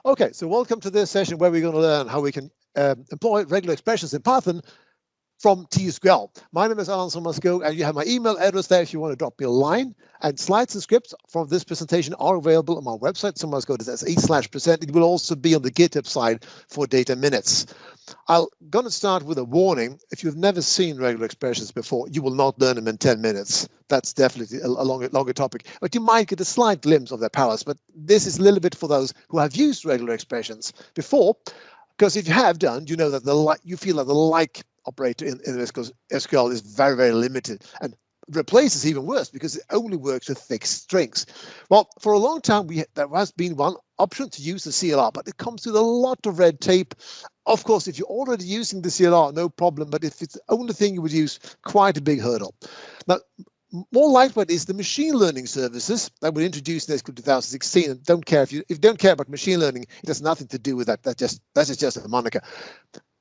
Okay, so welcome to this session where we're going to learn how we can employ regular expressions in Python from T SQL. My name is Erland Sommarskog, and you have my email address there if you want to drop me a line. And slides and scripts from this presentation are available on my website, sommarskog.se/present. It will also be on the GitHub side for data minutes. I'm going to start with a warning. If you've never seen regular expressions before, you will not learn them in 10 minutes. That's definitely a longer topic. But you might get a slight glimpse of their powers. But this is a little bit for those who have used regular expressions before. Because if you have done, you know that you feel that the like operator in SQL is very, very limited, and replace is even worse because it only works with fixed strings. Well, for a long time, there has been one option to use the CLR, but it comes with a lot of red tape. Of course, if you're already using the CLR, no problem, but if it's the only thing you would use, quite a big hurdle. Now, more lightweight is the machine learning services that were introduced in SQL 2016. And don't care if you don't care about machine learning, it has nothing to do with that. That is just a moniker.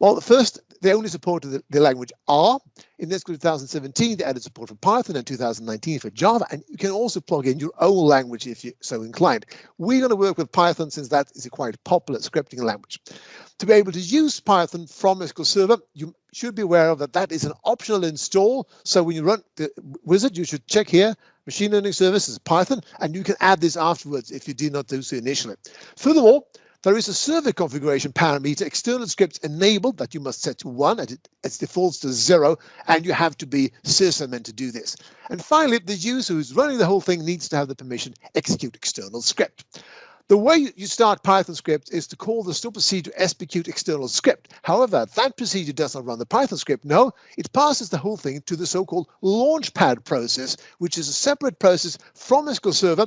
Well, first, they only supported the language R. In SQL 2017, they added support for Python, and 2019 for Java, and you can also plug in your own language if you're so inclined. We're going to work with Python since that is a quite popular scripting language. To be able to use Python from SQL Server, you should be aware of that is an optional install. So when you run the wizard, you should check here, Machine Learning Services, Python, and you can add this afterwards if you did not do so initially. Furthermore, there is a server configuration parameter, external scripts enabled, that you must set to 1, and it defaults to 0, and you have to be sysadmin to do this. And finally, the user who's running the whole thing needs to have the permission execute external script. The way you start Python script is to call the stop procedure execute external script. However, that procedure does not run the Python script. No, it passes the whole thing to the so-called launchpad process, which is a separate process from SQL Server.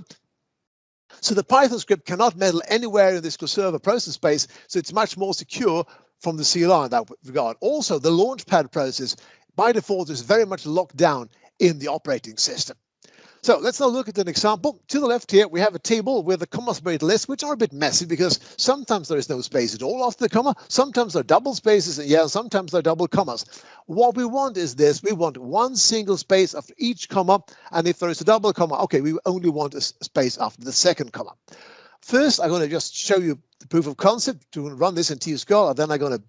So the Python script cannot meddle anywhere in this SQL Server process space, so it's much more secure from the CLR in that regard. Also, the launchpad process, by default, is very much locked down in the operating system. So let's now look at an example. To the left here, we have a table with a comma-separated list, which are a bit messy because sometimes there is no space at all after the comma. Sometimes there are double spaces, and yeah, sometimes there are double commas. What we want is this. We want one single space after each comma, and if there is a double comma, okay, we only want a space after the second comma. First, I'm going to just show you the proof of concept to run this in T SQL, and then I'm going to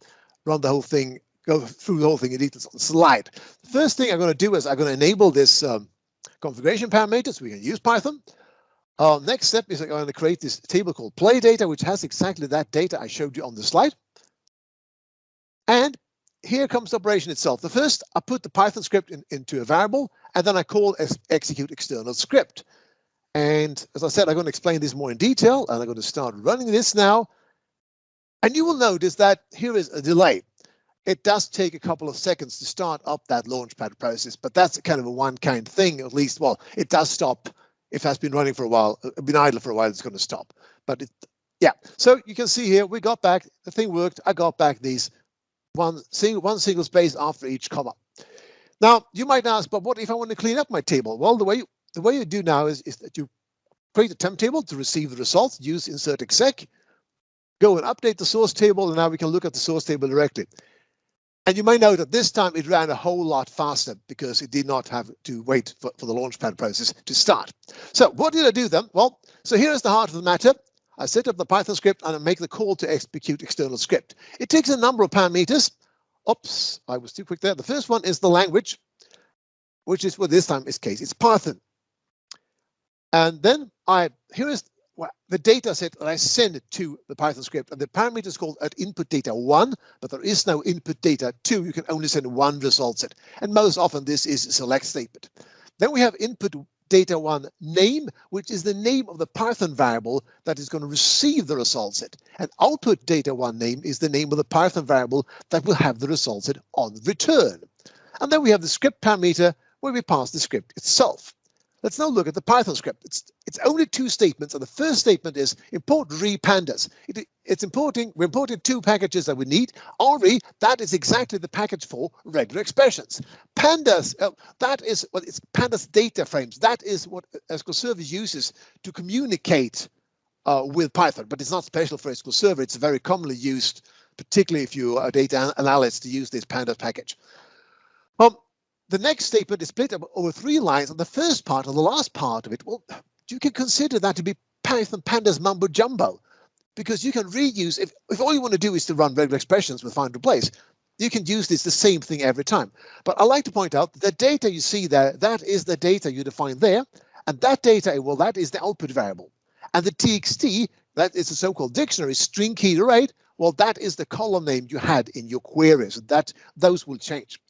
run the whole thing, go through the whole thing in details on the slide. The first thing I'm going to do is I'm going to enable this configuration parameters. We can use Python. Next step is I'm going to create this table called play data, which has exactly that data I showed you on the slide. And here comes the operation itself. The first, I put the Python script into a variable, and then I call execute external script. And as I said, I'm going to explain this more in detail, and I'm going to start running this now. And you will notice that here is a delay. It does take a couple of seconds to start up that launchpad process, but that's kind of a one-kind thing, at least. Well, it does stop. If it has been running for a while, been idle for a while, it's going to stop. But yeah, so you can see here, we got back, the thing worked. I got back these one single space after each comma. Now, you might ask, but what if I want to clean up my table? Well, the way you do now is that you create a temp table to receive the results, use insert exec, go and update the source table, and now we can look at the source table directly. And you may know that this time it ran a whole lot faster because it did not have to wait for the launchpad process to start. So what did I do then? Well, so here is the heart of the matter. I set up the Python script and I make the call to execute external script. It takes a number of parameters. Oops, I was too quick there. The first one is the language, which is, well, this time is case, it's Python. And then here is the data set that I send it to the Python script, and the parameter is called at input data 1, but there is no input data 2. You can only send one result set, and most often this is a select statement. Then we have input data 1 name, which is the name of the Python variable that is going to receive the result set, and output data 1 name is the name of the Python variable that will have the result set on return. And then we have the script parameter where we pass the script itself. Let's now look at the Python script. It's only two statements, and the first statement is import pandas. We're importing two packages that we need. RE, that is exactly the package for regular expressions. Pandas, it's pandas data frames. That is what SQL Server uses to communicate with Python, but it's not special for SQL Server. It's very commonly used, particularly if you are a data analyst, to use this pandas package. The next statement is split up over 3 lines, and the first part and the last part of it, well, you can consider that to be Python pandas mumbo jumbo. because you can reuse, if all you want to do is to run regular expressions with find replace, you can use this the same thing every time. But I like to point out the data you see there, that is the data you define there. And that data, well, that is the output variable. And the txt, that is a so-called dictionary string key array, well, that is the column name you had in your queries. Those will change.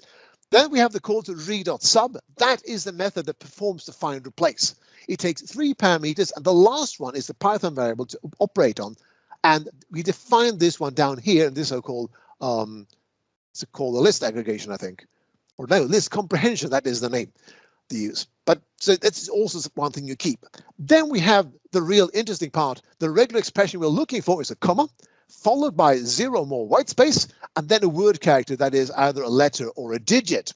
Then we have the call to read.sub. That is the method that performs the find replace. It takes 3 parameters, and the last one is the Python variable to operate on. And we define this one down here in this so-called it's called a list aggregation, I think, or no, list comprehension. That is the name to use. But so that's also one thing you keep. Then we have the real interesting part. The regular expression we're looking for is a comma, followed by 0 more white space, and then a word character that is either a letter or a digit.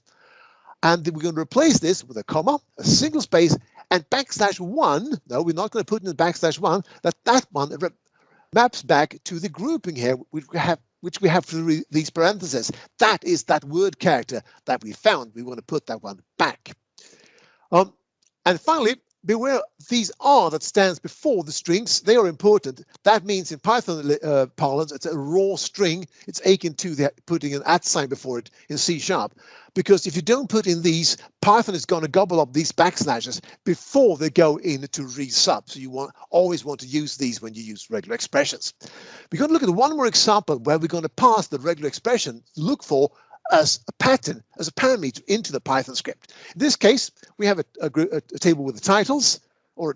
And we're going to replace this with a comma, a single space, and \1. No, we're not going to put in the \1. That one maps back to the grouping here, which we have through these parentheses. That is that word character that we found. We want to put that one back. And finally, beware these R that stands before the strings. They are important. That means in Python parlance, it's a raw string. It's akin to putting an @ sign before it in C#. Because if you don't put in these, Python is going to gobble up these backslashes before they go into resub. So you always want to use these when you use regular expressions. We're going to look at one more example where we're going to pass the regular expression, look for as a pattern, as a parameter into the Python script. In this case, we have a table with the titles, or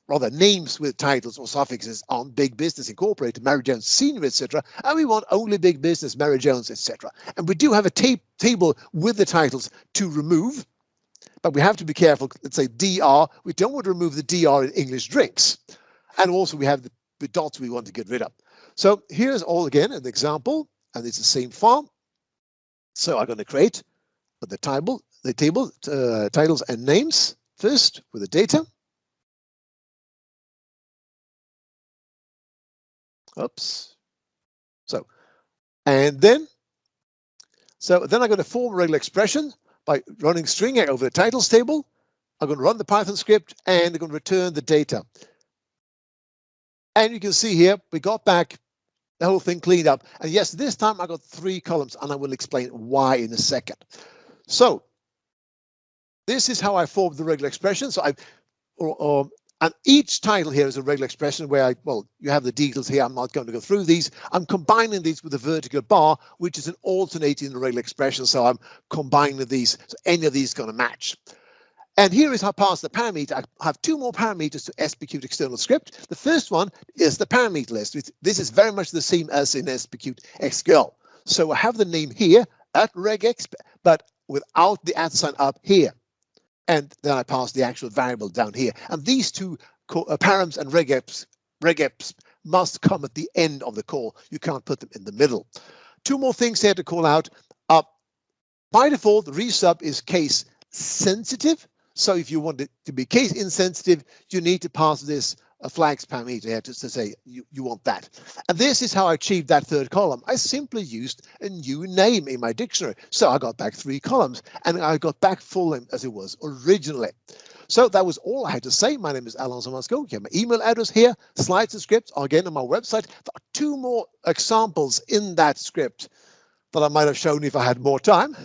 rather names with titles or suffixes on Big Business Incorporated, Mary Jones Senior, etc. And we want only Big Business, Mary Jones, etc. And we do have a table with the titles to remove, but we have to be careful. Let's say DR. We don't want to remove the DR in English drinks. And also we have the dots we want to get rid of. So here's all again an example, and it's the same file. So I'm going to create the table, titles and names first with the data. Oops. And then I'm going to form a regular expression by running string over the titles table. I'm going to run the Python script and I'm going to return the data. And you can see here we got back the whole thing cleaned up. And yes, this time I got 3 columns, and I will explain why in a second. So this is how I formed the regular expression. So and each title here is a regular expression where you have the details here. I'm not going to go through these. I'm combining these with a vertical bar, which is an alternating the regular expression. So I'm combining these, so any of these is going to match. And here is how I pass the parameter. I have 2 more parameters to SPQt external script. The first one is the parameter list. This is very much the same as in SPQt SQL. So I have the name here at regex, but without the @ sign up here. And then I pass the actual variable down here. And these 2 params and regex must come at the end of the call. You can't put them in the middle. 2 more things here to call out. By default, the resub is case sensitive. So if you want it to be case insensitive, you need to pass this flags parameter here to say you want that. And this is how I achieved that 3rd column. I simply used a new name in my dictionary. So I got back 3 columns and I got back full name as it was originally. So that was all I had to say. My name is Erland Sommarskog. You have my email address here. Slides and scripts are again on my website. There are 2 more examples in that script that I might have shown if I had more time,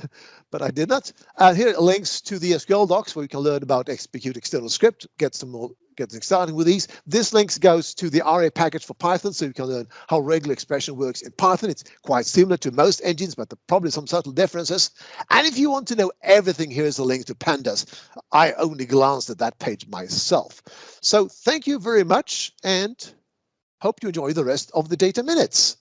but I did not. And here are links to the SQL docs where you can learn about execute external script, get started with these. This link goes to the RA package for Python, so you can learn how regular expression works in Python. It's quite similar to most engines, but there are probably some subtle differences. And if you want to know everything, here's a link to pandas. I only glanced at that page myself. So thank you very much, and hope you enjoy the rest of the data minutes.